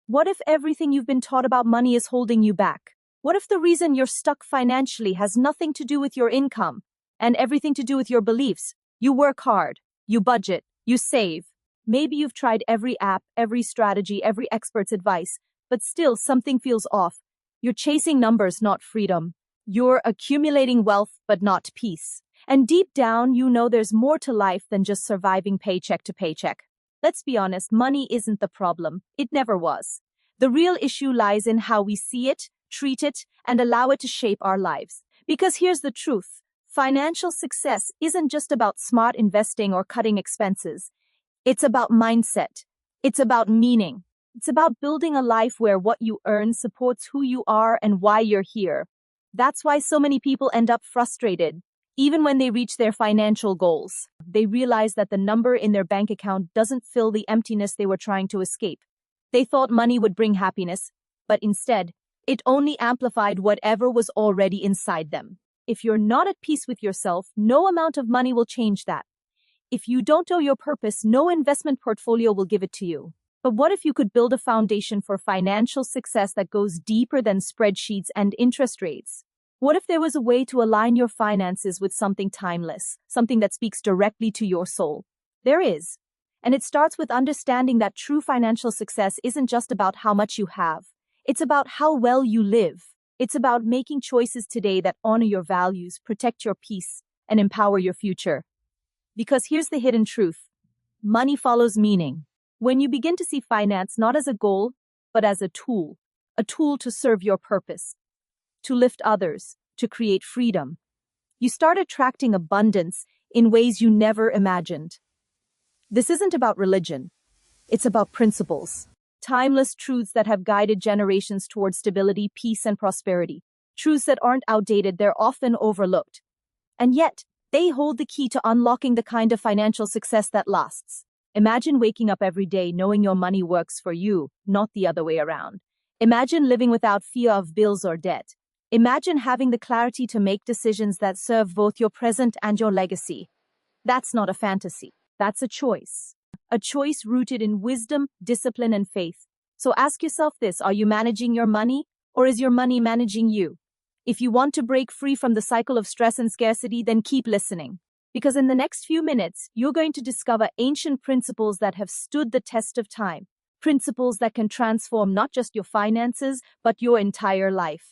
What if everything you've been taught about money is holding you back? What if the reason you're stuck financially has nothing to do with your income and everything to do with your beliefs? You work hard, you budget, you save. Maybe you've tried every app, every strategy, every expert's advice, but still something feels off. You're chasing numbers, not freedom. You're accumulating wealth, but not peace. And deep down, you know there's more to life than just surviving paycheck to paycheck. Let's be honest, money isn't the problem. It never was. The real issue lies in how we see it, treat it, and allow it to shape our lives. Because here's the truth. Financial success isn't just about smart investing or cutting expenses. It's about mindset. It's about meaning. It's about building a life where what you earn supports who you are and why you're here. That's why so many people end up frustrated. Even when they reach their financial goals, they realize that the number in their bank account doesn't fill the emptiness they were trying to escape. They thought money would bring happiness, but instead, it only amplified whatever was already inside them. If you're not at peace with yourself, no amount of money will change that. If you don't know your purpose, no investment portfolio will give it to you. But what if you could build a foundation for financial success that goes deeper than spreadsheets and interest rates? What if there was a way to align your finances with something timeless, something that speaks directly to your soul? There is. And it starts with understanding that true financial success isn't just about how much you have. It's about how well you live. It's about making choices today that honor your values, protect your peace, and empower your future. Because here's the hidden truth. Money follows meaning. When you begin to see finance not as a goal, but as a tool to serve your purpose, to lift others, to create freedom, you start attracting abundance in ways you never imagined. This isn't about religion. It's about principles. Timeless truths that have guided generations towards stability, peace, and prosperity. Truths that aren't outdated, they're often overlooked. And yet, they hold the key to unlocking the kind of financial success that lasts. Imagine waking up every day knowing your money works for you, not the other way around. Imagine living without fear of bills or debt. Imagine having the clarity to make decisions that serve both your present and your legacy. That's not a fantasy. That's a choice. A choice rooted in wisdom, discipline, and faith. So ask yourself this, are you managing your money, or is your money managing you? If you want to break free from the cycle of stress and scarcity, then keep listening. Because in the next few minutes, you're going to discover ancient principles that have stood the test of time. Principles that can transform not just your finances, but your entire life.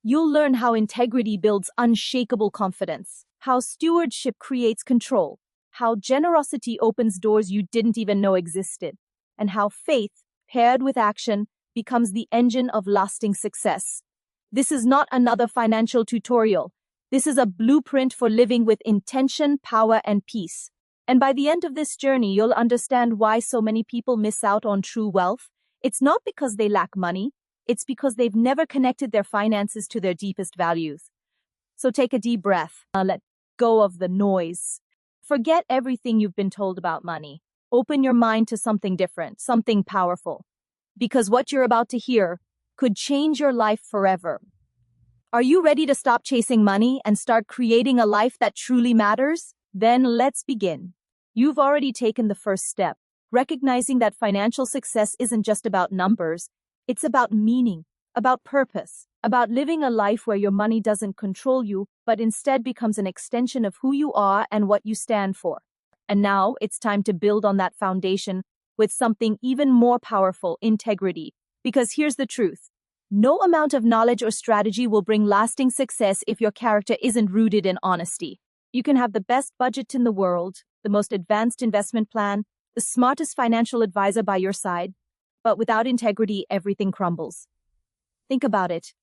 You'll learn how integrity builds unshakable confidence, how stewardship creates control, how generosity opens doors you didn't even know existed, and how faith, paired with action, becomes the engine of lasting success. This is not another financial tutorial. This is a blueprint for living with intention, power, and peace. And by the end of this journey, you'll understand why so many people miss out on true wealth. It's not because they lack money. It's because they've never connected their finances to their deepest values. So take a deep breath. Let go of the noise. Forget everything you've been told about money. Open your mind to something different, something powerful. Because what you're about to hear could change your life forever. Are you ready to stop chasing money and start creating a life that truly matters? Then let's begin. You've already taken the first step, recognizing that financial success isn't just about numbers. It's about meaning, about purpose, about living a life where your money doesn't control you, but instead becomes an extension of who you are and what you stand for. And now it's time to build on that foundation with something even more powerful, integrity. Because here's the truth. No amount of knowledge or strategy will bring lasting success if your character isn't rooted in honesty. You can have the best budget in the world, the most advanced investment plan, the smartest financial advisor by your side, but without integrity, everything crumbles. Think about it.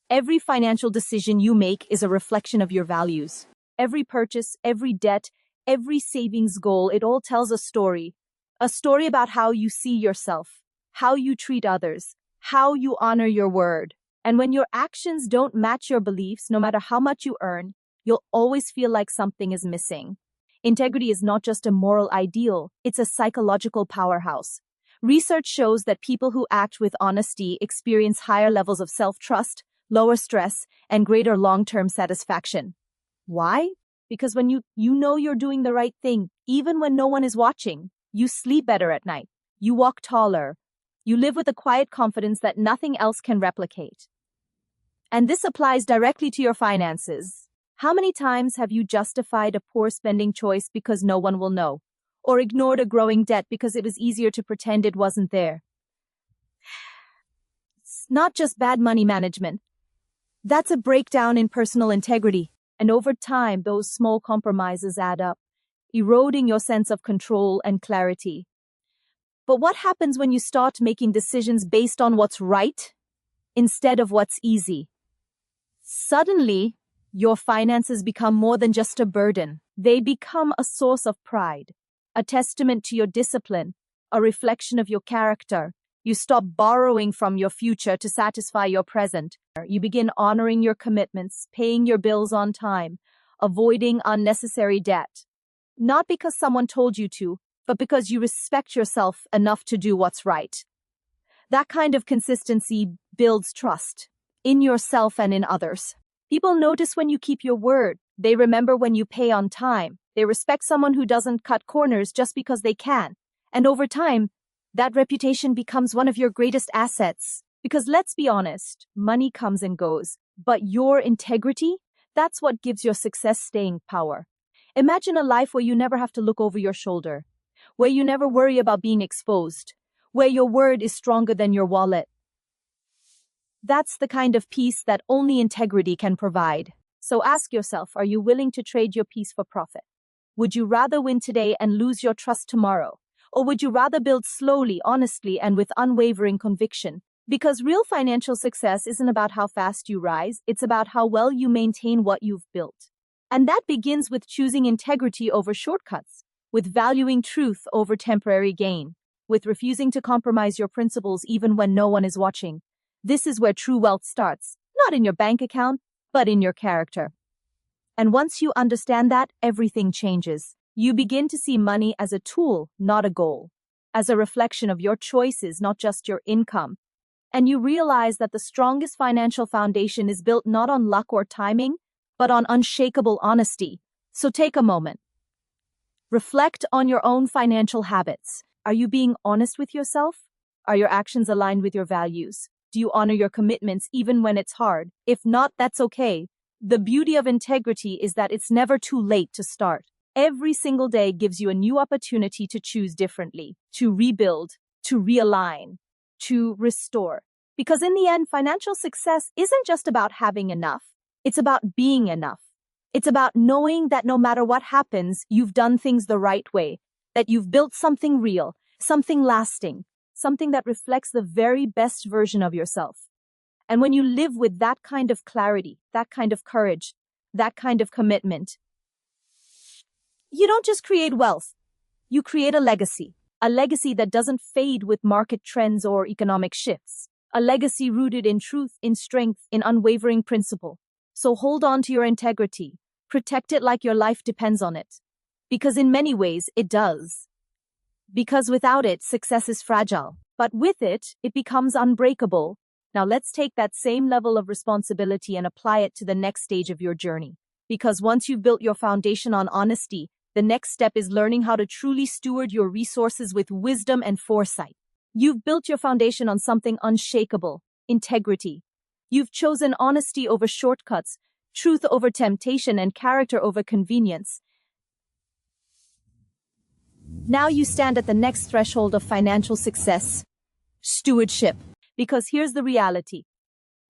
Every financial decision you make is a reflection of your values. Every purchase, every debt, every savings goal, it all tells a story about how you see yourself, how you treat others, how you honor your word. And when your actions don't match your beliefs, no matter how much you earn, you'll always feel like something is missing. Integrity is not just a moral ideal, it's a psychological powerhouse. Research shows that people who act with honesty experience higher levels of self-trust, lower stress, and greater long-term satisfaction. Why? Because when you know you're doing the right thing, even when no one is watching, you sleep better at night, you walk taller, You live with a quiet confidence that nothing else can replicate. And this applies directly to your finances. How many times have you justified a poor spending choice because no one will know, or ignored a growing debt because it was easier to pretend it wasn't there? It's not just bad money management. That's a breakdown in personal integrity. And over time, those small compromises add up, eroding your sense of control and clarity. But what happens when you start making decisions based on what's right instead of what's easy? Suddenly, your finances become more than just a burden. They become a source of pride, a testament to your discipline, a reflection of your character. You stop borrowing from your future to satisfy your present. You begin honoring your commitments, paying your bills on time, avoiding unnecessary debt. Not because someone told you to, but because you respect yourself enough to do what's right. That kind of consistency builds trust in yourself and in others. People notice when you keep your word. They remember when you pay on time. They respect someone who doesn't cut corners just because they can. And over time, that reputation becomes one of your greatest assets. Because let's be honest, money comes and goes, but your integrity, that's what gives your success staying power. Imagine a life where you never have to look over your shoulder, where you never worry about being exposed, where your word is stronger than your wallet. That's the kind of peace that only integrity can provide. So ask yourself, are you willing to trade your peace for profit? Would you rather win today and lose your trust tomorrow? Or would you rather build slowly, honestly, and with unwavering conviction? Because real financial success isn't about how fast you rise, it's about how well you maintain what you've built. And that begins with choosing integrity over shortcuts, with valuing truth over temporary gain, with refusing to compromise your principles even when no one is watching. This is where true wealth starts, not in your bank account, but in your character. And once you understand that, everything changes. You begin to see money as a tool, not a goal, as a reflection of your choices, not just your income. And you realize that the strongest financial foundation is built not on luck or timing, but on unshakable honesty. So take a moment. Reflect on your own financial habits. Are you being honest with yourself? Are your actions aligned with your values? Do you honor your commitments even when it's hard? If not, that's okay. The beauty of integrity is that it's never too late to start. Every single day gives you a new opportunity to choose differently, to rebuild, to realign, to restore. Because in the end, financial success isn't just about having enough. It's about being enough. It's about knowing that no matter what happens, you've done things the right way, that you've built something real, something lasting, something that reflects the very best version of yourself. And when you live with that kind of clarity, that kind of courage, that kind of commitment, you don't just create wealth, you create a legacy that doesn't fade with market trends or economic shifts, a legacy rooted in truth, in strength, in unwavering principle. So hold on to your integrity, protect it like your life depends on it, because in many ways it does. Because without it, success is fragile, but with it, it becomes unbreakable. Now let's take that same level of responsibility and apply it to the next stage of your journey. Because once you've built your foundation on honesty, the next step is learning how to truly steward your resources with wisdom and foresight. You've built your foundation on something unshakable, integrity. You've chosen honesty over shortcuts, truth over temptation, and character over convenience. Now you stand at the next threshold of financial success, stewardship. Because here's the reality.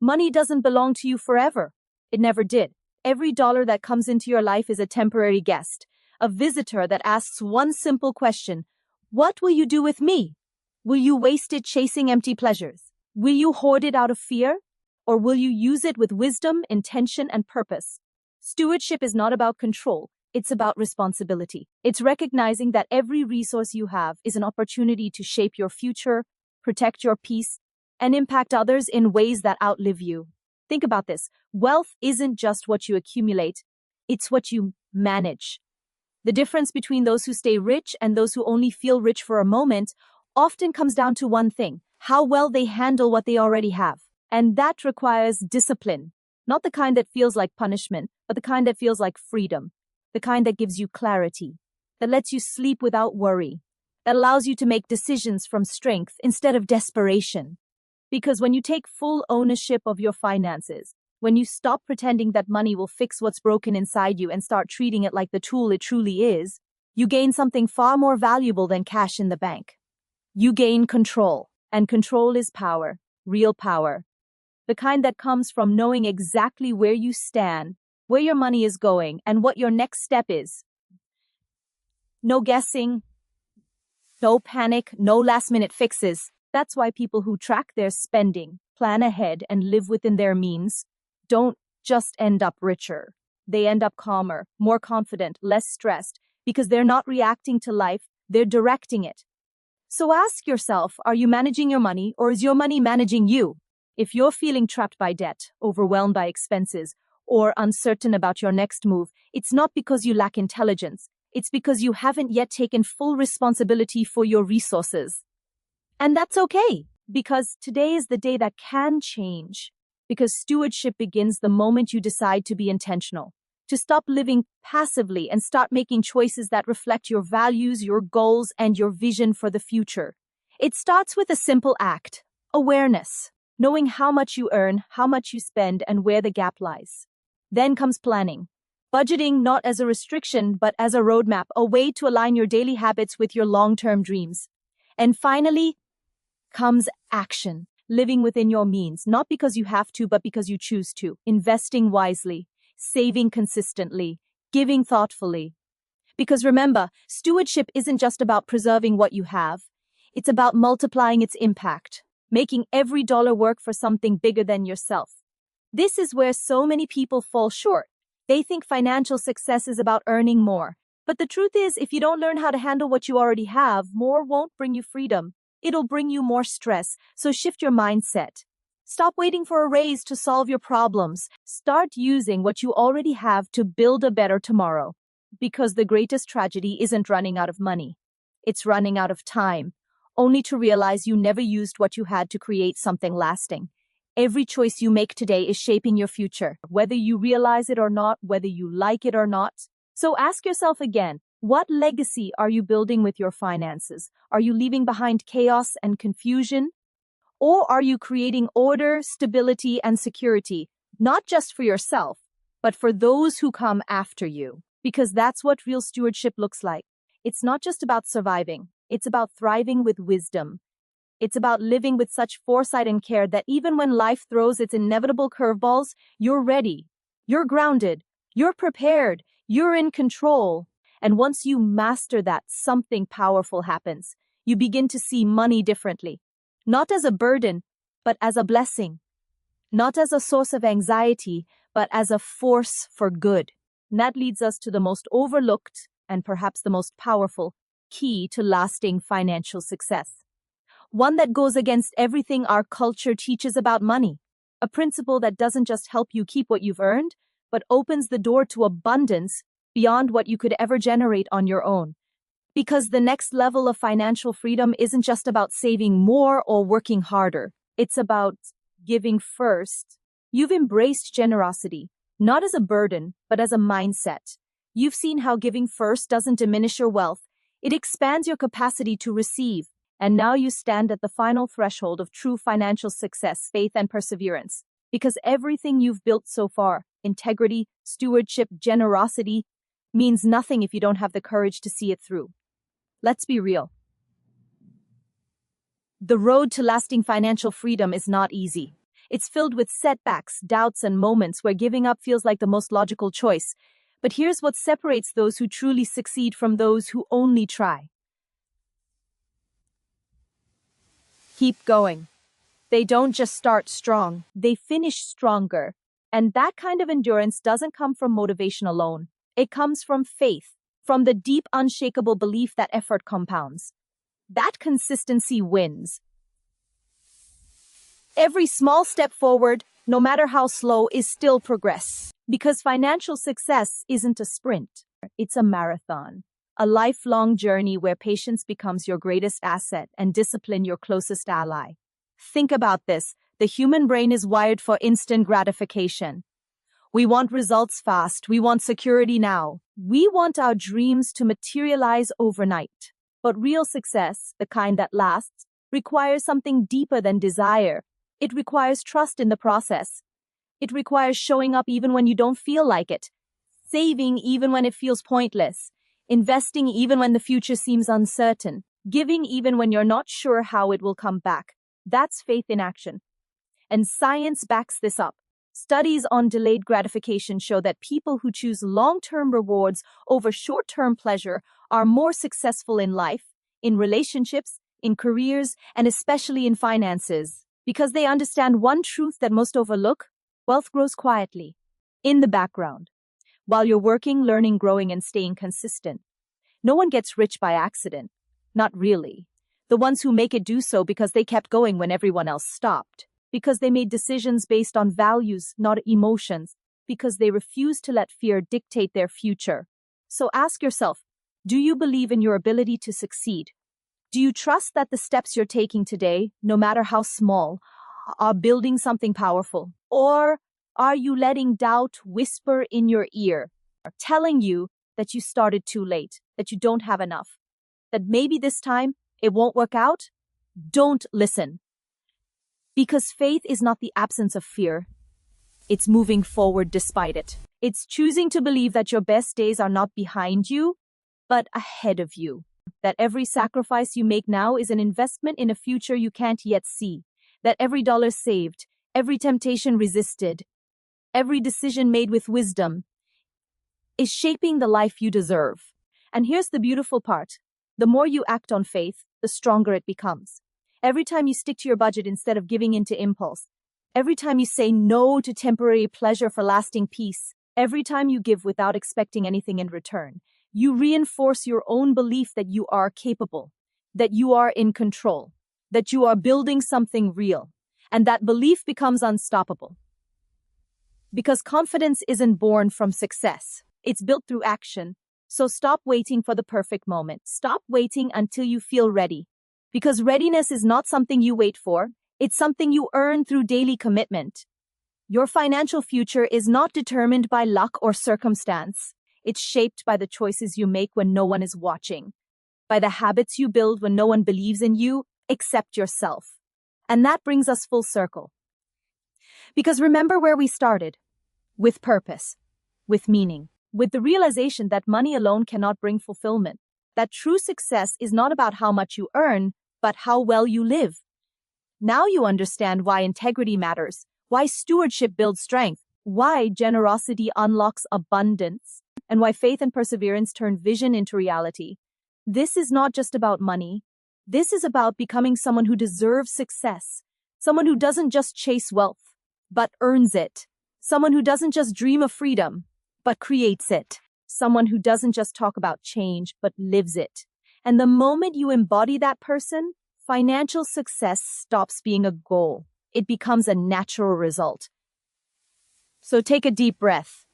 Money doesn't belong to you forever. It never did. Every dollar that comes into your life is a temporary guest, a visitor that asks one simple question: what will you do with me? Will you waste it chasing empty pleasures? Will you hoard it out of fear? Or will you use it with wisdom, intention, and purpose? Stewardship is not about control. It's about responsibility. It's recognizing that every resource you have is an opportunity to shape your future, protect your peace, and impact others in ways that outlive you. Think about this. Wealth isn't just what you accumulate, it's what you manage. The difference between those who stay rich and those who only feel rich for a moment often comes down to one thing: how well they handle what they already have. And that requires discipline. Not the kind that feels like punishment, but the kind that feels like freedom. The kind that gives you clarity, that lets you sleep without worry, that allows you to make decisions from strength instead of desperation. Because when you take full ownership of your finances, when you stop pretending that money will fix what's broken inside you and start treating it like the tool it truly is, you gain something far more valuable than cash in the bank. You gain control, and control is power, real power. The kind that comes from knowing exactly where you stand, where your money is going, and what your next step is. No guessing, no panic, no last-minute fixes. That's why people who track their spending, plan ahead, and live within their means don't just end up richer. They end up calmer, more confident, less stressed, because they're not reacting to life, they're directing it. So ask yourself, are you managing your money, or is your money managing you? If you're feeling trapped by debt, overwhelmed by expenses, or uncertain about your next move, it's not because you lack intelligence. It's because you haven't yet taken full responsibility for your resources. And that's okay, because today is the day that can change. Because stewardship begins the moment you decide to be intentional, to stop living passively and start making choices that reflect your values, your goals, and your vision for the future. It starts with a simple act: awareness, knowing how much you earn, how much you spend, and where the gap lies. Then comes planning. Budgeting not as a restriction, but as a roadmap, a way to align your daily habits with your long-term dreams. And finally comes action, living within your means, not because you have to, but because you choose to, investing wisely, saving consistently, giving thoughtfully. Because remember, stewardship isn't just about preserving what you have, it's about multiplying its impact, making every dollar work for something bigger than yourself. This is where so many people fall short. They think financial success is about earning more. But the truth is, if you don't learn how to handle what you already have, more won't bring you freedom. It'll bring you more stress. So shift your mindset. Stop waiting for a raise to solve your problems. Start using what you already have to build a better tomorrow. Because the greatest tragedy isn't running out of money. It's running out of time, only to realize you never used what you had to create something lasting. Every choice you make today is shaping your future, whether you realize it or not, whether you like it or not. So ask yourself again, what legacy are you building with your finances? Are you leaving behind chaos and confusion? Or are you creating order, stability, and security, not just for yourself, but for those who come after you? Because that's what real stewardship looks like. It's not just about surviving. It's about thriving with wisdom. It's about living with such foresight and care that even when life throws its inevitable curveballs, you're ready. You're grounded. You're prepared. You're in control. And once you master that, something powerful happens. You begin to see money differently. Not as a burden, but as a blessing. Not as a source of anxiety, but as a force for good. And that leads us to the most overlooked and perhaps the most powerful key to lasting financial success. One that goes against everything our culture teaches about money. A principle that doesn't just help you keep what you've earned, but opens the door to abundance beyond what you could ever generate on your own. Because the next level of financial freedom isn't just about saving more or working harder. It's about giving first. You've embraced generosity, not as a burden, but as a mindset. You've seen how giving first doesn't diminish your wealth. It expands your capacity to receive. And now you stand at the final threshold of true financial success, faith, and perseverance. Because everything you've built so far, integrity, stewardship, generosity, means nothing if you don't have the courage to see it through. Let's be real. The road to lasting financial freedom is not easy. It's filled with setbacks, doubts, and moments where giving up feels like the most logical choice. But here's what separates those who truly succeed from those who only try. Keep going. They don't just start strong, they finish stronger. And that kind of endurance doesn't come from motivation alone. It comes from faith, from the deep, unshakable belief that effort compounds. That consistency wins. Every small step forward, no matter how slow, is still progress. Because financial success isn't a sprint, it's a marathon. A lifelong journey where patience becomes your greatest asset and discipline your closest ally. Think about this. The human brain is wired for instant gratification. We want results fast. We want security now. We want our dreams to materialize overnight. But real success, the kind that lasts, requires something deeper than desire. It requires trust in the process. It requires showing up even when you don't feel like it, saving even when it feels pointless, investing even when the future seems uncertain, giving even when you're not sure how it will come back. That's faith in action. And science backs this up. Studies on delayed gratification show that people who choose long-term rewards over short-term pleasure are more successful in life, in relationships, in careers, and especially in finances. Because they understand one truth that most overlook: wealth grows quietly, in the background, while you're working, learning, growing, and staying consistent. No one gets rich by accident. Not really. The ones who make it do so because they kept going when everyone else stopped. Because they made decisions based on values, not emotions. Because they refused to let fear dictate their future. So ask yourself, do you believe in your ability to succeed? Do you trust that the steps you're taking today, no matter how small, are building something powerful? Or are you letting doubt whisper in your ear, telling you that you started too late, that you don't have enough, that maybe this time it won't work out? Don't listen. Because faith is not the absence of fear. It's moving forward despite it. It's choosing to believe that your best days are not behind you, but ahead of you. That every sacrifice you make now is an investment in a future you can't yet see. That every dollar saved, every temptation resisted, every decision made with wisdom is shaping the life you deserve. And here's the beautiful part. The more you act on faith, the stronger it becomes. Every time you stick to your budget instead of giving in to impulse, every time you say no to temporary pleasure for lasting peace, every time you give without expecting anything in return, you reinforce your own belief that you are capable, that you are in control, that you are building something real, and that belief becomes unstoppable. Because confidence isn't born from success, it's built through action. So stop waiting for the perfect moment. Stop waiting until you feel ready. Because readiness is not something you wait for, it's something you earn through daily commitment. Your financial future is not determined by luck or circumstance. It's shaped by the choices you make when no one is watching, by the habits you build when no one believes in you except yourself. And that brings us full circle. Because remember where we started? With purpose, with meaning, with the realization that money alone cannot bring fulfillment, that true success is not about how much you earn, but how well you live. Now you understand why integrity matters, why stewardship builds strength, why generosity unlocks abundance, and why faith and perseverance turn vision into reality. This is not just about money. This is about becoming someone who deserves success, someone who doesn't just chase wealth, but earns it, someone who doesn't just dream of freedom, but creates it, someone who doesn't just talk about change, but lives it. And the moment you embody that person, financial success stops being a goal. It becomes a natural result. So take a deep breath.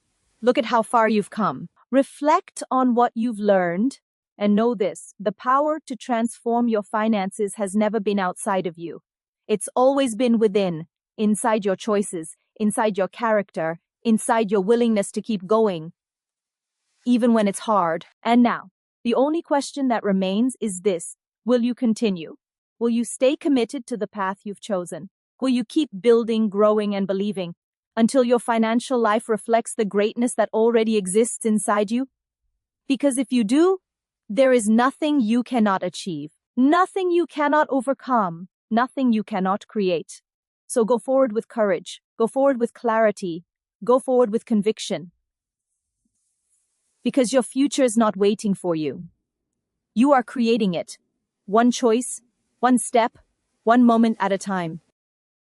Look at how far you've come. Reflect on what you've learned, and know this: the power to transform your finances has never been outside of you. It's always been within, inside your choices, inside your character, inside your willingness to keep going, even when it's hard. And now, the only question that remains is this: will you continue? Will you stay committed to the path you've chosen? Will you keep building, growing, and believing until your financial life reflects the greatness that already exists inside you? Because if you do, there is nothing you cannot achieve, nothing you cannot overcome, nothing you cannot create. So go forward with courage, go forward with clarity, go forward with conviction. Because your future is not waiting for you. You are creating it. One choice, one step, one moment at a time.